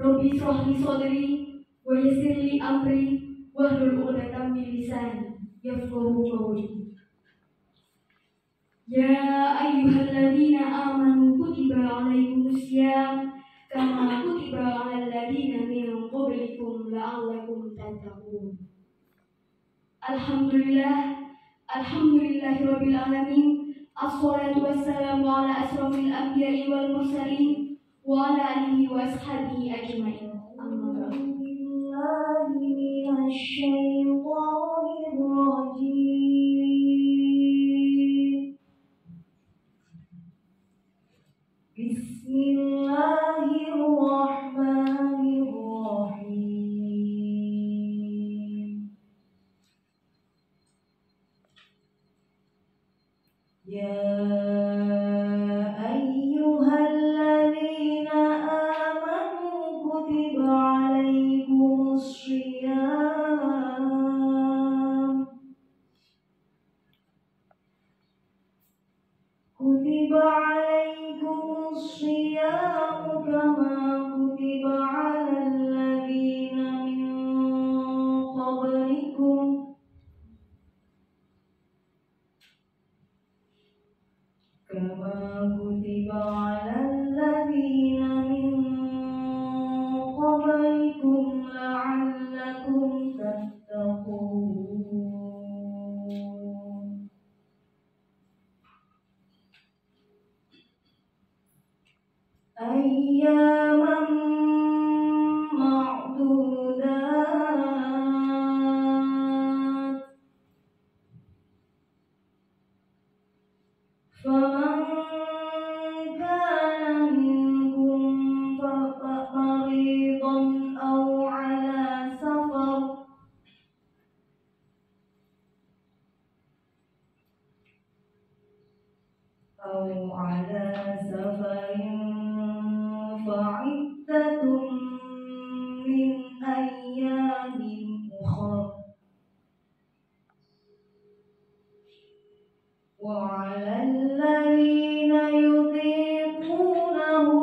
Rabbi shrah li sadri wa yassir li amri wahlul 'uqdatam min lisani yafqahu qawli. Ya ayyuhalladzina amanu kutiba 'alaikumus syiyam kama kutiba 'alal ladzina min qablikum la'allakum tattaqun. Alhamdulillahirabbil alamin. Assalatu wassalamu ala asrofil anbiya'i wal mursalin wa ala alihi wa ashabihi ajma'in. Amma ba'du. Bismillahirrahmanirrahim. Ya ayyuhalladzina amanu kutiba 'alaikumus syiyam kama kutiba 'alal ladzina min qablikum la'allakum tattaqun. Ayyaman ma'dudat. Faman kana minkum maridan aw ala safarin fa'iddatun min ayyamin ukhra wa 'alal ladzina yutiqunahu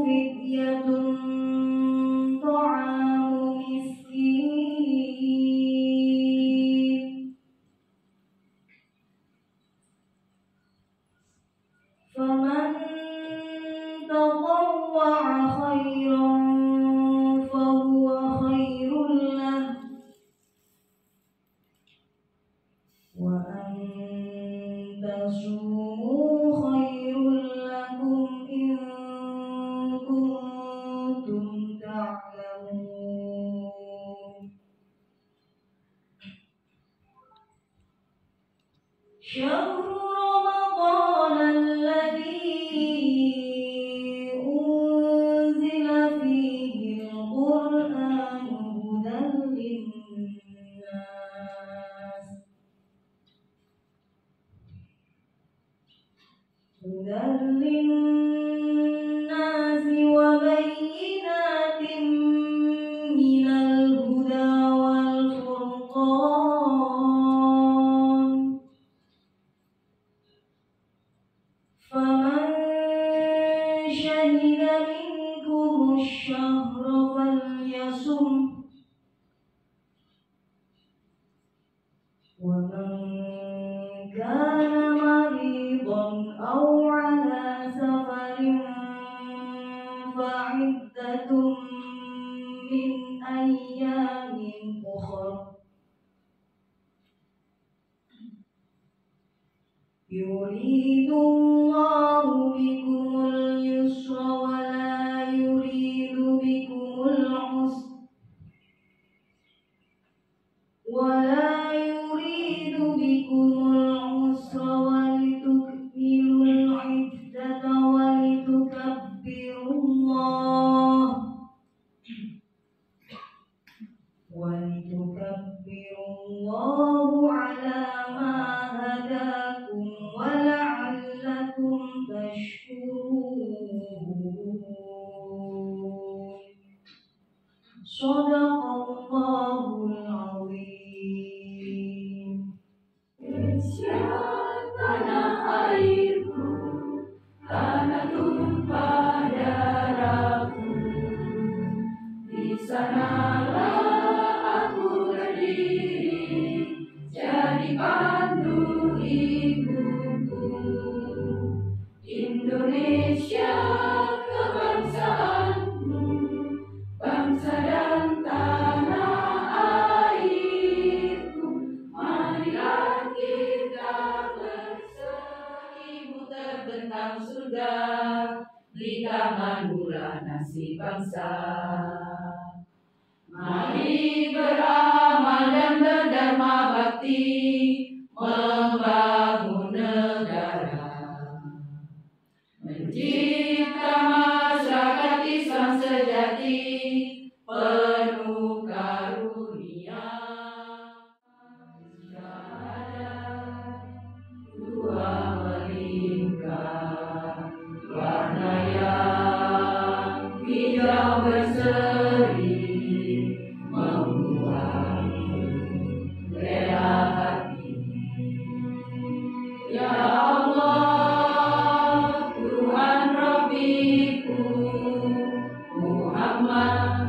fidyatun ta'amu miskin faman tatawwa'a khairan fahuwa khairul lahu wa an tasumu khairul lakum in kuntum ta'lamun. Syahru Ramadan alladzi unzila fihi al-Qur'an hudan linnasi wa bayyinatin minal huda wal furqan. Faman syahida minkumus syahra falyasum wa man kana maridan aw ala safarin fa'iddatun min ayyamin ukhra yuridullahu bikumul yusra wa la yuridu bikumul usra wa litukmilul iddata wa litukabbirullaha ala ma hadakum wa la'allakum tashkurun. Shadaqallahul azim. Indonesia tanah airku, tanah tumpah darahku, sanalah aku berdiri, jadi pandu ibuku. Indonesia kebangsaanku, bangsa dan tanah airku. Marilah kita berseribu terbentang surga, berikan manulah nasib bangsa. Mari beramal dan berdharma bakti, membangun negara, mencipta masyarakat Islam sejati, penuh karunia. Syahadat dua melingkar, warna yang hijau berseri, membuat rela hati. Ya Allah, Tuhan Rabbiku, Muhammad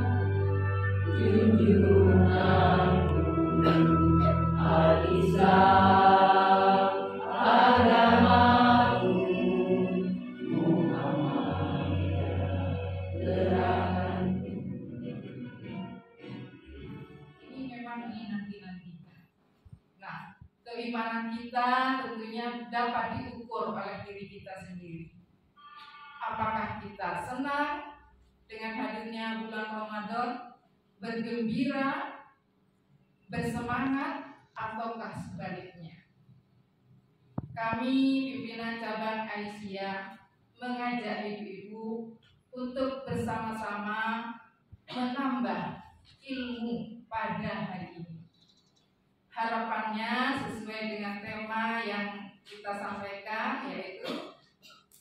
junjunganku, Al-Islam agamaku, Muhammadiyah gerakanku. Ini memang dinanti-nantikan. Nah, keimanan kita tentunya dapat diukur oleh diri kita sendiri. Apakah kita senang dengan hadirnya bulan Ramadan, bergembira, bersemangat, ataukah sebaliknya? Kami pimpinan cabang Aisyah mengajak ibu-ibu untuk bersama-sama menambah ilmu pada hari ini. Harapannya sesuai dengan tema yang kita sampaikan, yaitu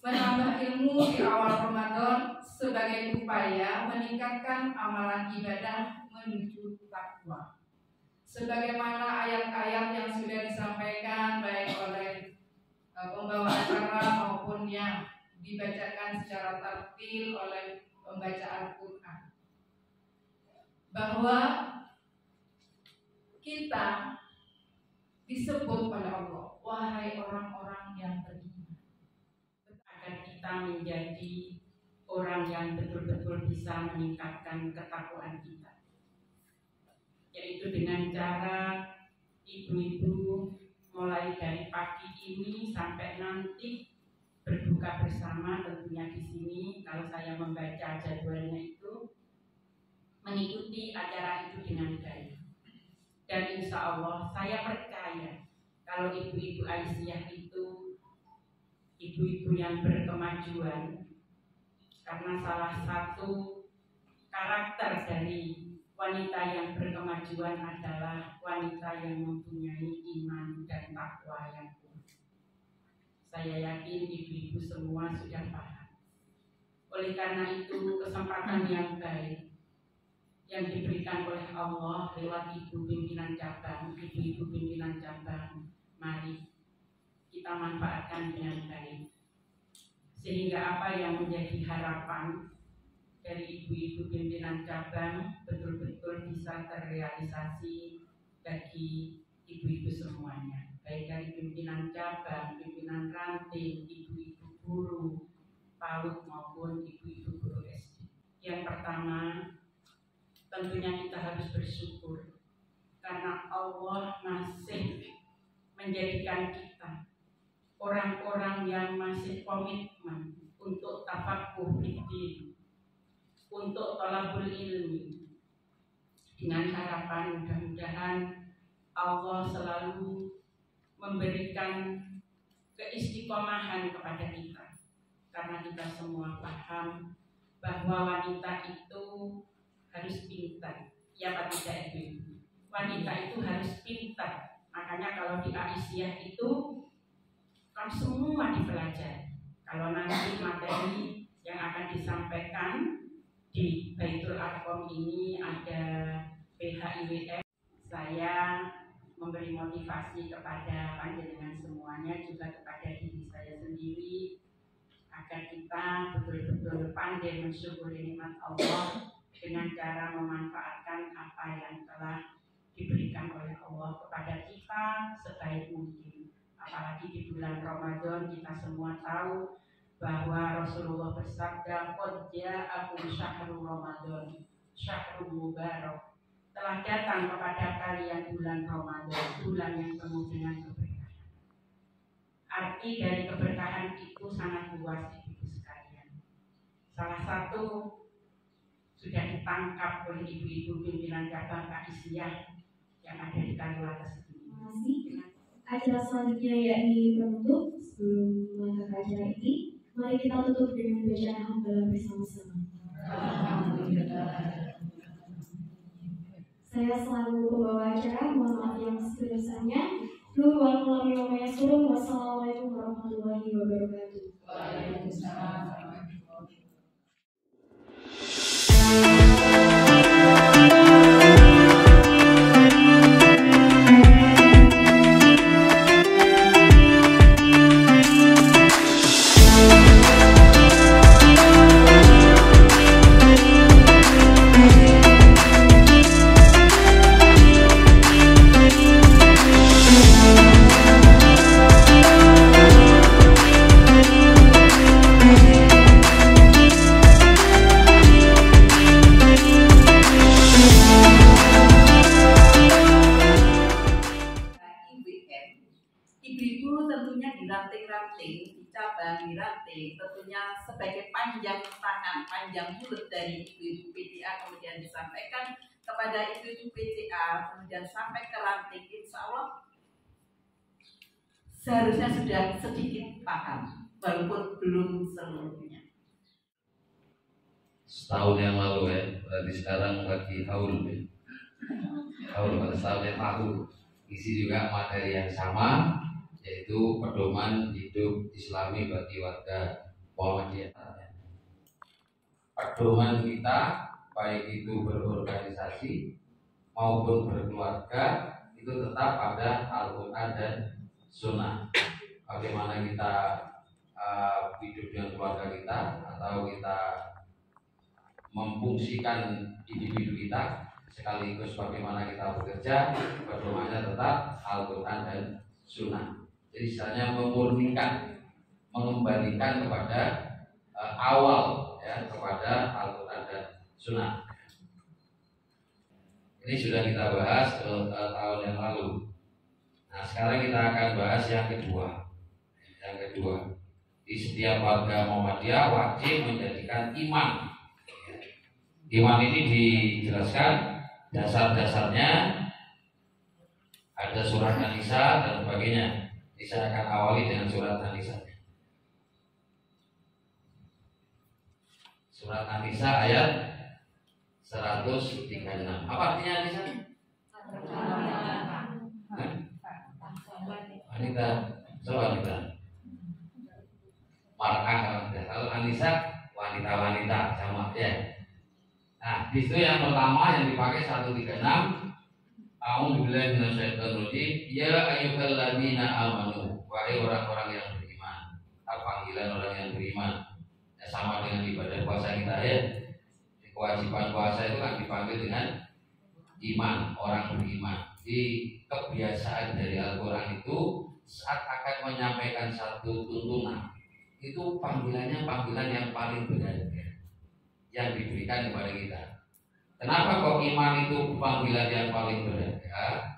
menambah ilmu di awal Ramadan sebagai upaya meningkatkan amalan ibadah menuju takwa. Sebagaimana ayat-ayat yang sudah disampaikan baik oleh pembawa acara maupun yang dibacakan secara tartil oleh pembaca Al-Quran, bahwa kita disebut oleh Allah, wahai orang-orang yang beriman, Agar kita menjadi orang yang betul-betul bisa meningkatkan ketakwaan kita, yaitu dengan cara ibu-ibu mulai dari pagi ini sampai nanti berbuka bersama. Tentunya di sini kalau saya membaca jadwalnya itu mengikuti acara itu dengan baik, dan insya Allah saya percaya kalau ibu-ibu Aisyah itu ibu-ibu yang berkemajuan, karena salah satu karakter dari wanita yang berkemajuan adalah wanita yang mempunyai iman dan takwa yang kuat. Saya yakin ibu-ibu semua sudah paham. Oleh karena itu, kesempatan yang baik yang diberikan oleh Allah lewat ibu pimpinan cabang, ibu-ibu pimpinan cabang, mari kita manfaatkan dengan baik, sehingga apa yang menjadi harapan dari ibu-ibu pimpinan cabang betul-betul bisa terrealisasi bagi ibu-ibu semuanya, baik dari pimpinan cabang, pimpinan ranting, ibu-ibu guru PAUD maupun ibu-ibu guru SD. Yang pertama, tentunya kita harus bersyukur karena Allah masih menjadikan kita orang-orang yang masih komitmen untuk tafaqquh fiddin, untuk thalabul ilmi, dengan harapan mudah-mudahan Allah selalu memberikan keistiqomahan kepada kita, karena kita semua paham bahwa wanita itu harus pintar. Ya Pak tidak Ibu? Wanita itu harus pintar. Makanya kalau di Aisyah itu kan semua dipelajari. Kalau nanti materi yang akan disampaikan di Baitul Arqam ini ada PHIWF, saya memberi motivasi kepada panjenengan semuanya, juga kepada diri saya sendiri, agar kita betul-betul pandai mensyukuri nikmat Allah dengan cara memanfaatkan apa yang telah diberikan oleh Allah kepada kita sebaik mungkin. Apalagi di bulan Ramadan kita semua tahu bahwa Rasulullah bersabda, "Qad ja'akum syahrul Ramadan, syahrul mubarak." Telah datang kepada kalian bulan Ramadan, bulan yang penuh dengan keberkahan. Arti dari keberkahan itu sangat luas, ibu sekalian. Salah satu sudah ditangkap oleh ibu-ibu pimpinan cabang Aisyah yang ada di Kaliwates ini. Terima kasih. Acara selanjutnya yakni penutup. Sebelum melangkah ke acara ini, mari kita tutup dengan bacaan hamdalah bersama-sama. Saya selalu pembawa acara, mohon maaf yang sebesar-besarnya. Wassalamualaikum warahmatullahi wabarakatuh. Waalaikumsalam. Tentunya sebagai panjang tangan, panjang mulut dari ibu-ibu PCA kemudian disampaikan kepada ibu-ibu PCA kemudian sampai ke ranting, insya Allah seharusnya sudah sedikit paham walaupun belum seluruhnya. Setahun yang lalu ya, berarti sekarang lagi haul ya. Haul pada setahun yang lalu isi juga materi yang sama, yaitu pedoman hidup Islami bagi warga Muhammadiyah. Pedoman kita baik itu berorganisasi maupun berkeluarga itu tetap pada Al-Quran dan Sunnah. Bagaimana kita hidup dengan keluarga kita atau kita memfungsikan individu kita, sekaligus bagaimana kita bekerja, pedomannya tetap Al-Quran dan Sunnah. Jadi istilahnya memurnikan, mengembalikan kepada awal ya, kepada Al-Quran dan Sunnah. Ini sudah kita bahas tahun yang lalu. Nah sekarang kita akan bahas yang kedua. Yang kedua, di setiap warga Muhammadiyah wajib menjadikan iman. Iman ini dijelaskan dasar-dasarnya, ada surat An-Nisa dan sebagainya. Saya akan awali dengan surat An-Nisa. Surat An-Nisa ayat 136. Apa artinya An-Nisa? Wanita. So wanita. Mar'ah wanita. Kalau An-Nisa wanita-wanita sama ya. Nah, di situ yang pertama yang dipakai 136. A'udzubillahi minasyaitonir rajim. Ya ayyuhalladzina amanu, wahai orang-orang yang beriman. Panggilan orang yang beriman. Ya, sama dengan ibadah puasa kita ya. Kewajiban puasa itu kan dipanggil dengan iman, orang beriman. Di kebiasaan dari Al-Quran itu saat akan menyampaikan satu tuntunan, itu panggilannya panggilan yang paling berharga yang diberikan kepada kita. Kenapa kok iman itu panggilan yang paling berharga?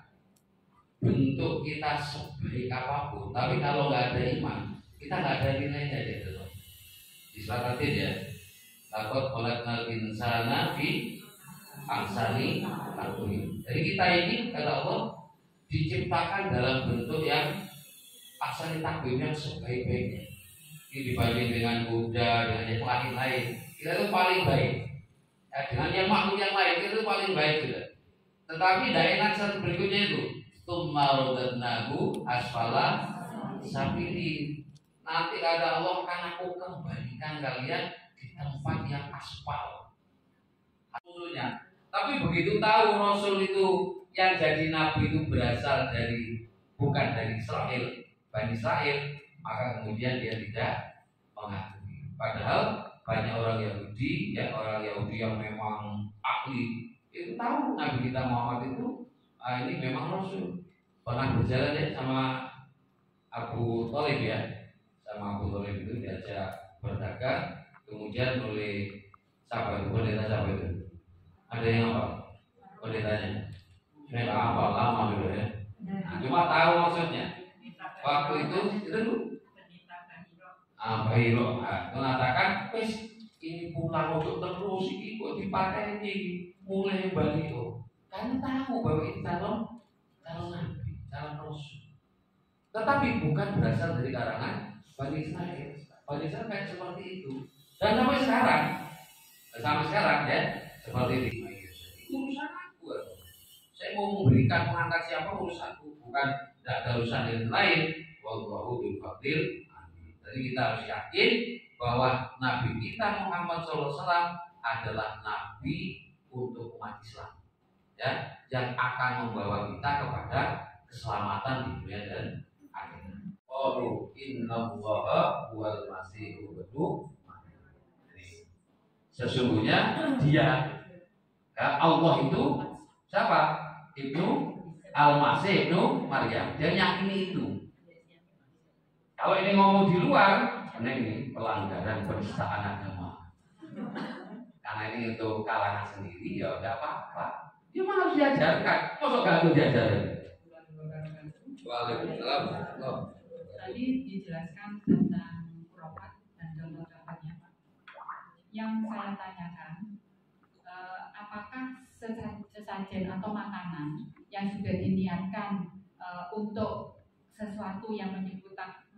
Bentuk kita sebaik apapun, tapi kalau nggak ada iman, kita nggak ada nilainya gitu. Di surat At-Tin ya, takut khalaqnal insana fi ahsani taqwim. Jadi kita ini kata Allah diciptakan dalam bentuk yang ahsani taqwim, yang sebaik-baiknya. Ini dibanding dengan kuda, dengan yang lain-lain, kita itu paling baik. Ya, dengan yang makhluk yang lain itu paling baik sudah. Tetapi tidak enak satu berikutnya itu tsummarodnahu asfala safilin. Nanti kata Allah akan aku kembalikan kalian di tempat yang aspal. Rasulnya. Tapi begitu tahu Rasul itu yang jadi nabi itu berasal dari bukan dari Israel, Bani Israel, maka kemudian dia tidak mengakui. Padahal banyak orang Yahudi, ya orang Yahudi yang memang ahli itu tahu Nabi kita Muhammad itu ini memang Rasul. Pernah berjalan ya sama Abu Thalib ya, sama Abu Thalib itu diajak berdagang, kemudian oleh siapa itu, pendeta siapa itu? Ada yang apa? Pendetanya? Saya nggak hafal, lama dulu ya. Nah, cuma tahu maksudnya. Waktu itu Bahiro mengatakan, wes ini pulang untuk terus ini kok dipakai ini mulai balik kok. Karena tahu bahwa ini calon nabi, calon rasul. Tetapi bukan berasal dari karangan Bani Israil. Bani Israil kayak seperti itu. Dan sampai sekarang ya seperti itu. Urusan aku. Saya mau memberikan mengangkat siapa urusanku, bukan tidak ada urusan yang lain. Wallahu bil fadil. Jadi kita harus yakin bahwa Nabi kita Muhammad SAW adalah Nabi untuk umat Islam, ya, yang akan membawa kita kepada keselamatan di dunia dan akhirat. Oh, innallaha huwal masihul ibnu. Sesungguhnya dia, ya, Allah itu siapa? Ibnu Al-Masih ibnu Maryam. Dia yakini itu. Kalau ini ngomong di luar, ini pelanggaran penistaan agama. Karena ini untuk kalangan sendiri, ya udah apa-apa. Dia mah harus diajarkan. Masuk gak harus diajarin? Waalaikumsalam. Tadi dijelaskan tentang profat dan contoh-contohnya. Yang saya tanyakan, apakah sesajen atau makanan yang sudah diniatkan untuk sesuatu yang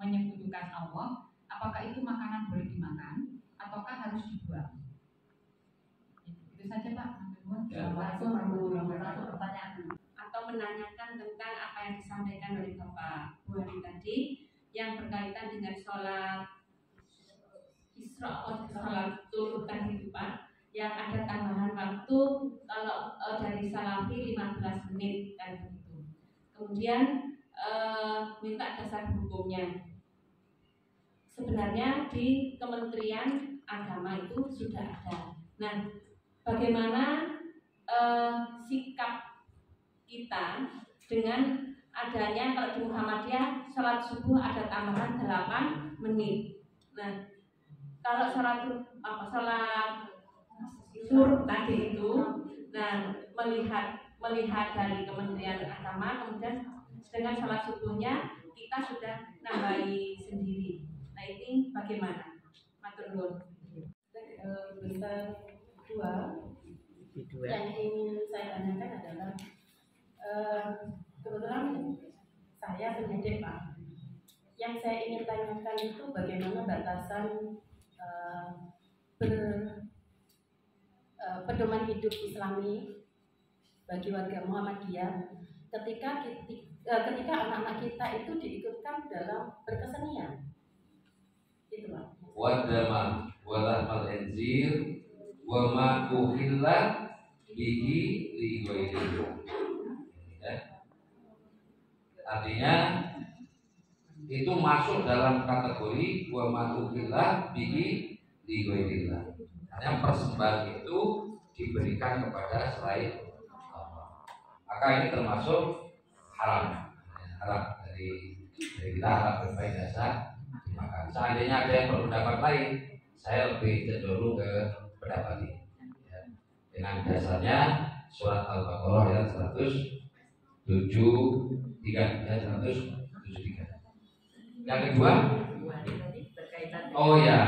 menyekutukan Allah, apakah itu makanan boleh dimakan ataukah harus dibuang? Itu saja Pak. Satu pertanyaan atau menanyakan tentang apa yang disampaikan oleh Bapak Bu Hadi tadi yang berkaitan dengan sholat Isra atau sholat Zuhur tadi itu Pak, yang ada tambahan waktu kalau dari Salafi 15 menit dan begitu. Kemudian minta dasar hukumnya. Sebenarnya di Kementerian Agama itu sudah ada. Nah, bagaimana sikap kita dengan adanya kalau di Muhammadiyah sholat subuh ada tambahan 8 menit. Nah, kalau sholat zuhur tadi itu, nah melihat dari Kementerian Agama, kemudian dengan sholat subuhnya kita sudah nambahi sendiri. Nah ini bagaimana? Matur nuwun. Besar dua yang ingin saya tanyakan adalah kebetulan saya pendidik Pak. Yang saya ingin tanyakan itu bagaimana batasan pedoman hidup Islami bagi warga Muhammadiyah ketika anak-anak kita itu diikutkan dalam berkesenian. Itu Pak. Wadama walahmal enzir wa ma uhilla bihi li ghairillah. Ya. Artinya itu masuk dalam kategori wa ma uhilla bihi li ghairillah. Artinya persembahan itu diberikan kepada selain Allah. Maka ini termasuk haram dari kita haram berbaik dasar dimakan. Seandainya ada yang berpendapat lain, saya lebih cenderung ke pendapat ini. Ya. Dengan dasarnya surat Al-Baqarah ayat 173 ya, 173. Yang kedua, oh ya,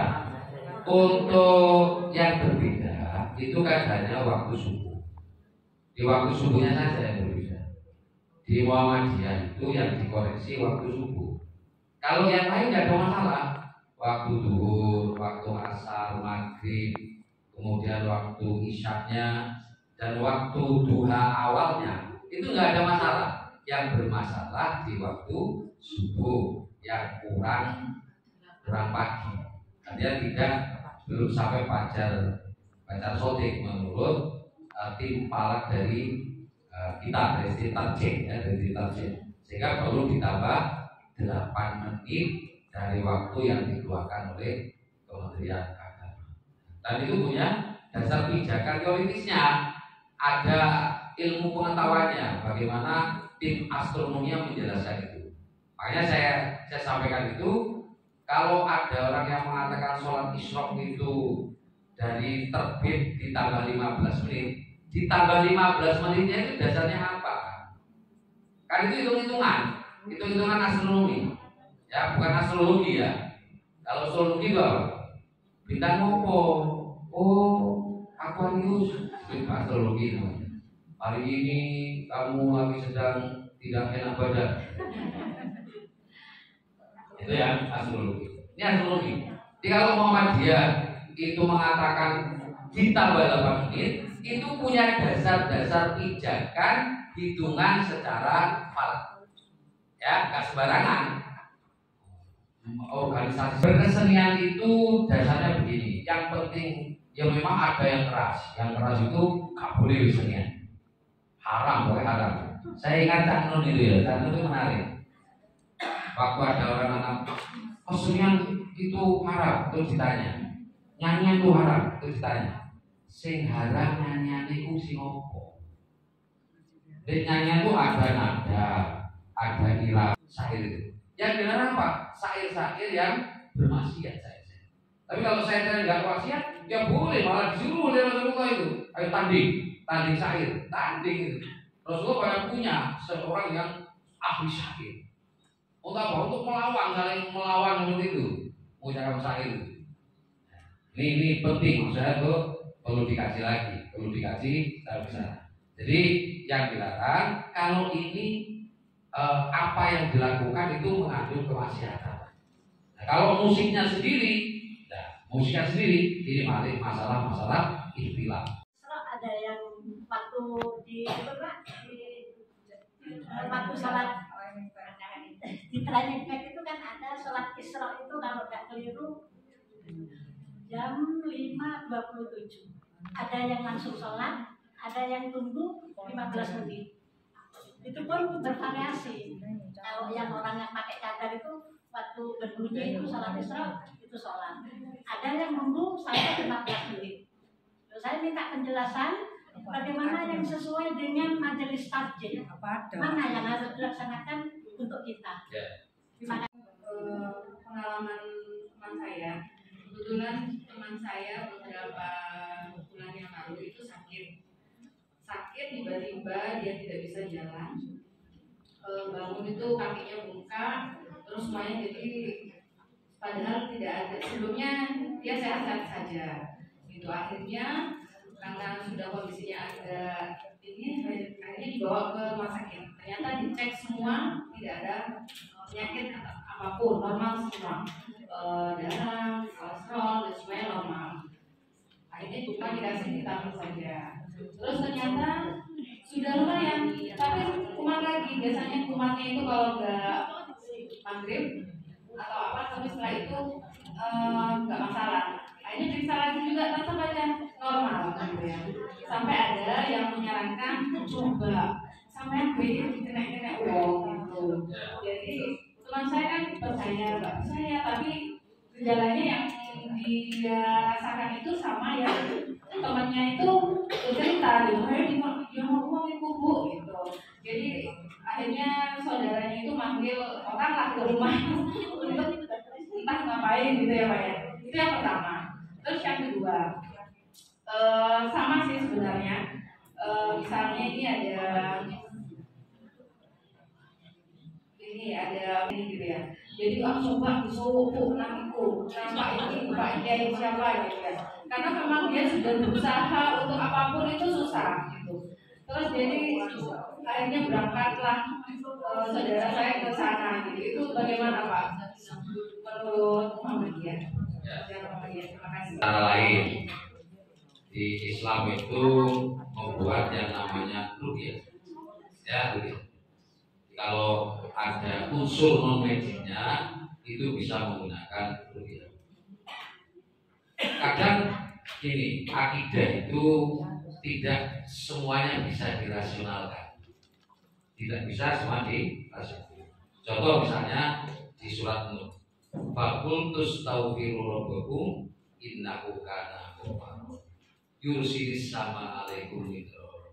untuk yang berbeda itu kan hanya waktu subuh. Di waktu subuhnya saja yang berbeda. Di Muhammadiyah itu yang dikoreksi waktu subuh. Kalau yang lain tidak ada masalah. Waktu zuhur, waktu asar, maghrib, kemudian waktu isyaknya dan waktu duha awalnya itu nggak ada masalah. Yang bermasalah di waktu subuh yang kurang pagi. Artinya tidak belum sampai fajar sodik menurut tim palak dari kita dari tarjih ya, dari tarjih, sehingga perlu ditambah 8 menit dari waktu yang dikeluarkan oleh Kementerian Agama. Dan itu punya dasar pijakan teoritisnya. ada ilmu pengetahuannya, bagaimana tim astronomi yang menjelaskan itu. Makanya saya sampaikan itu, kalau ada orang yang mengatakan sholat isyraq itu dari terbit ditambah 15 menit, ditambah 15 menitnya itu dasarnya apa? Kan itu hitung-hitungan astronomi, ya bukan astrologi ya. Kalau astrologi itu bintang ngopo, oh Aquarius, itu astrologi namanya. Hari ini kamu lagi sedang tidak enak badan. Itu ya astrologi. Ini astrologi. Jadi kalau Muhammadiyah itu mengatakan ditambah 8 menit, itu punya dasar-dasar pijakan hitungan secara falak. Ya, nggak sembarangan. Organisasi berkesenian itu dasarnya begini. Yang penting ya memang ada yang keras. Yang keras itu nggak boleh kesenian. Haram, boleh haram. Saya ingat Cak Nun itu ya, Cak Nun itu menarik. Waktu ada orang anak kesenian itu haram, terus ditanya, nyanyian itu haram, terus ditanya, sing haram nyanyian itu sing opo? Di nyanyian itu ada nada, ada irama, syair itu. Yang dilarang apa? Syair-syair yang bermaksiat saya. Tapi kalau saya nggak bermaksiat, ya boleh, malah disuruh oleh Rasulullah itu. Ayo tanding syair, tanding itu. Rasulullah banyak punya seorang yang ahli syair. Untuk apa? Untuk saling melawan seperti itu. Mengucapkan syair itu. Ini penting, saya tuh perlu dikaji lagi, secara besar. Jadi yang dilarang kalau ini apa yang dilakukan itu mengandung kemaksiatan. Nah, kalau musiknya sendiri, ini masalah ikhtilaf. Ada yang waktu waktu sholat di Trinidad itu kan ada sholat Isra itu kalau nggak keliru jam 5.27. Ada yang langsung sholat, ada yang tunggu 15 menit. Itu pun bervariasi. Kalau yang orang yang pakai cadar itu waktu berbunyi itu sholat Isra itu sholat. Ada yang nunggu sampai 15 menit. Terus saya minta penjelasan bagaimana yang sesuai dengan majelis takjil. Mana yang harus dilaksanakan untuk kita? Pengalaman teman saya, kebetulan teman saya beberapa bulan yang lalu itu sakit tiba-tiba dia tidak bisa jalan, bangun itu kakinya bengkak, terus semuanya jadi padahal tidak ada sebelumnya dia sehat-sehat saja. Itu akhirnya karena sudah kondisinya ada ini akhirnya dibawa ke rumah sakit. Ternyata dicek semua tidak ada penyakit apapun, normal semua, darah, kolesterol dan semuanya normal. Akhirnya cuma dikasih vitamin saja. Terus ternyata sudah lumayan, tapi kumat lagi. Biasanya kumatnya itu kalau nggak maghrib atau apa, tapi setelah itu nggak masalah. Akhirnya periksa lagi juga tetap aja normal gitu ya. Sampai ada yang menyarankan coba sampai bikin kena uang gitu. Jadi teman saya kan percaya nggak percaya, tapi gejalanya yang dia rasakan itu sama ya temannya itu cerita gitu, dia mau uang itu bu gitu. Jadi akhirnya saudaranya itu manggil orang lah ke rumah untuk entah ngapain gitu ya Pak ya. Itu yang pertama. Terus yang kedua, sama sih sebenarnya. Misalnya ini ada gitu ya. Jadi coba disuruh namiku, nama ini Pak Kiai siapa gitu ya. Karena memang dia sudah berusaha untuk apapun itu susah gitu. Terus jadi akhirnya berangkatlah saudara saya ke sana gitu. Itu bagaimana Pak? Menurut Muhammadiyah? Terima kasih. Cara lain di Islam itu membuat yang namanya ruqyah. Ya, ruqyah. Kalau ada unsur non medisnya itu bisa menggunakan ruqyah. Kadang gini, akidah itu tidak semuanya bisa dirasionalkan. Tidak bisa semua dirasionalkan. Contoh misalnya di surat Nuh. Faqul tastaghfiru rabbakum innahu kana ghaffara. Yursilis sama alaikum midrara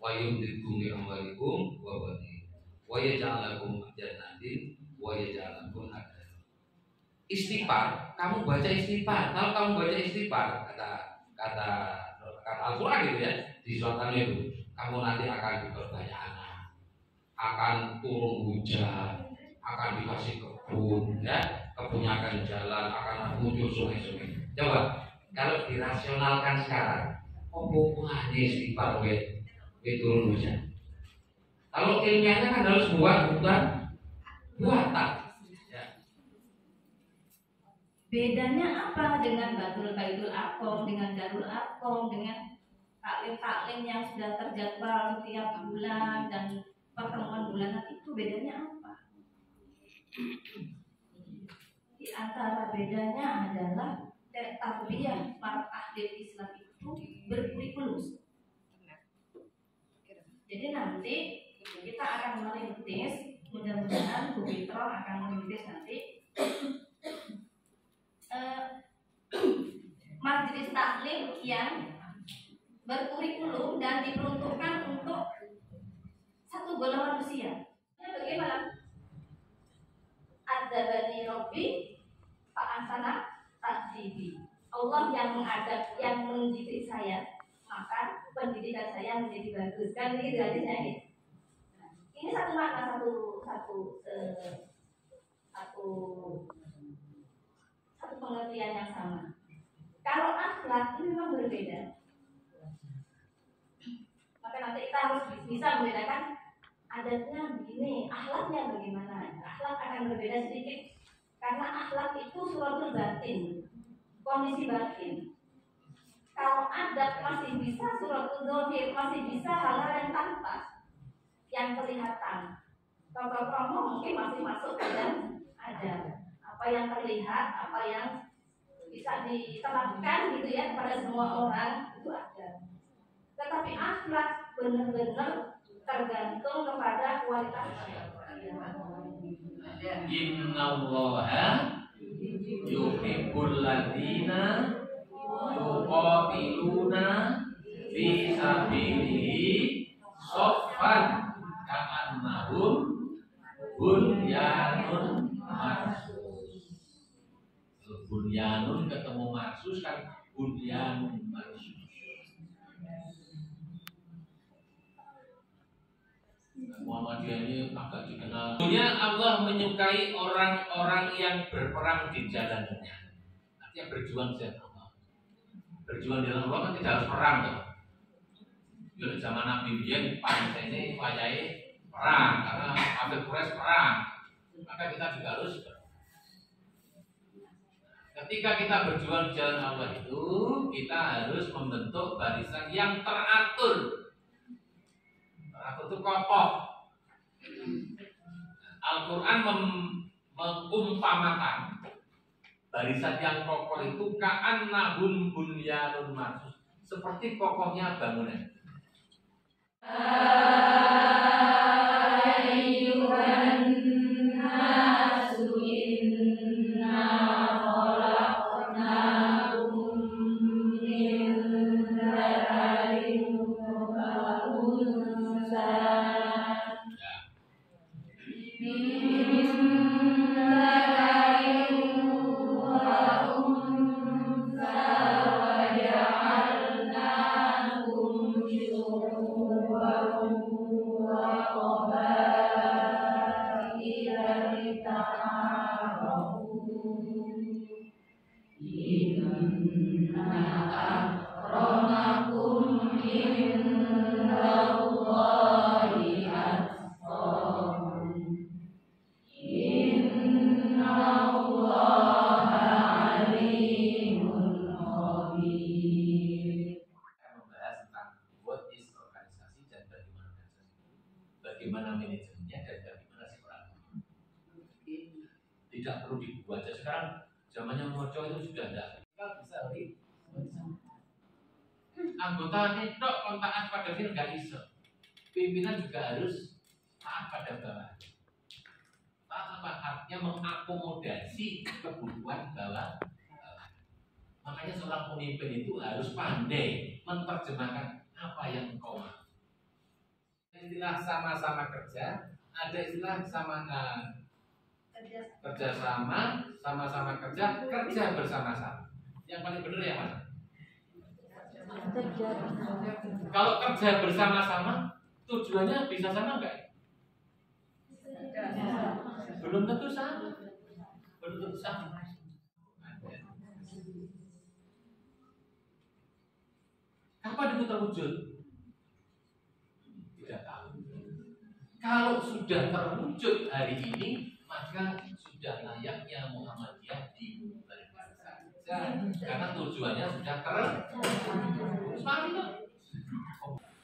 wa yumdikum bi amwalikum wa banin wa yaj'al lakum jannatin wa yaj'al lakum anhar. Istighfar, kamu baca istighfar. Kalau kamu baca istighfar, kata Al-Qur'an gitu ya, di surat itu, kamu nanti akan diperbanyak anak, akan turun hujan, akan dikasih kebun, ya, kebunnya akan jalan, akan muncul sungai-sungai. Coba kalau dirasionalkan sekarang, hubungannya istighfar turun hujan. Kalau ilmiahnya kan harus buatan. Bedanya apa dengan Baitul Arqam, dengan Darul Arqam, dengan taklim-taklim yang sudah terjadwal setiap bulan dan pertemuan bulanan itu bedanya apa? Di antara bedanya adalah tarbiyah para ahli Islam itu berkurikulum. Jadi nanti kita akan merintis, mudah-mudahan Bu Fitro akan merintis nanti majelis taklim yang berkurikulum dan diperuntukkan untuk satu golongan usia. Bagaimana? Adzabani Rabbi fa'asana ta'dibi. Allah yang mengadab, yang mendidik saya, maka pendidikan saya menjadi bagus. Kan begitu hadisnya ini. Ini satu makna, satu pengertian yang sama. Kalau akhlak ini memang berbeda. Maka nanti kita harus bisa membedakan adatnya begini, akhlaknya bagaimana. Akhlak akan berbeda sedikit karena akhlak itu suratul batin, kondisi batin. Kalau adat masih bisa suratul zahir, masih bisa hal-hal yang tampak, yang kelihatan. Kalau kamu mungkin masih masuk ke dalam adat. Apa yang terlihat, apa yang bisa diterapkan gitu ya kepada semua orang itu ada. Tetapi akhlak benar-benar tergantung kepada kualitas. Innallaha yuhibbul ladzina yuqatiluna fi sabilihi shaffan ka'annahum bunyanun marsus. Bunyanun ketemu marsus kan bunyanun marsus. Muhammadiyah ini agak dikenal. Dunia Allah menyukai orang-orang yang berperang di jalannya. Artinya berjuang di jalan Allah. Berjuang di jalan Allah kan tidak harus perang tuh. Dulu zaman Nabi Muhammad pancene wayahe perang karena kafir Quraisy perang. Maka kita juga harus perang. Ketika kita berjuang di jalan Allah itu, kita harus membentuk barisan yang teratur. Teratur itu kokoh. Al-Quran mengumpamakan barisan yang kokoh itu ka'annahum bunyanun marsus, seperti kokohnya bangunan. Ayyuhan nasu inna khalaqnakum min dzakarin wa unsa. Bagaimana manajemennya dan bagaimana si orang. Tidak perlu dibaca sekarang, zamannya moco itu sudah ada. Kita bisa anggota itu kontakan pada fil nggak iso. Pimpinan juga harus taat pada bawah. Taat apa? Artinya mengakomodasi kebutuhan bawah. Makanya seorang pemimpin itu harus pandai menerjemahkan apa yang engkau mau. istilah sama-sama kerja, ada istilah kerjasama, sama-sama kerja, kerja bersama-sama. Yang paling benar yang mana? Kalau kerja bersama-sama, tujuannya bisa sama enggak? Belum tentu sama. Belum tentu sama. Kapan itu terwujud? Tidak tahu. Kalau sudah terwujud hari ini, maka sudah layaknya Muhammadiyah dibubarkan saja, karena tujuannya sudah terwujud.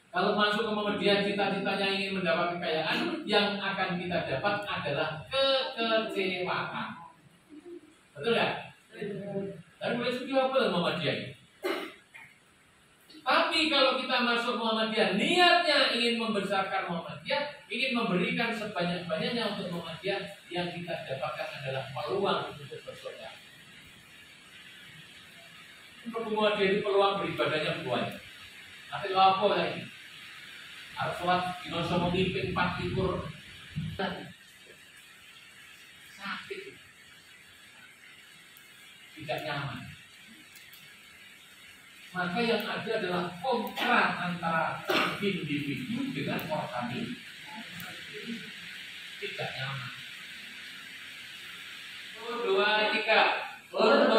Kalau masuk ke Muhammadiyah, cita-citanya ingin mendapat kekayaan, yang akan kita dapat adalah kekecewaan. Betul ya? Dan mulai sudah apa Muhammadiyah ini? Tapi kalau kita masuk Muhammadiyah, niatnya ingin membesarkan Muhammadiyah, ingin memberikan sebanyak-banyaknya untuk Muhammadiyah, yang kita dapatkan adalah peluang untuk bersaudara. Untuk Muhammadiyah itu peluang beribadahnya banyak. Tapi apa lagi? Harus sholat, dinoso memimpin 4 likur. Sakit. Tidak nyaman. Maka yang ada adalah kontra antara individu dengan organisasi. Tidak nyaman. 1, 2, 3.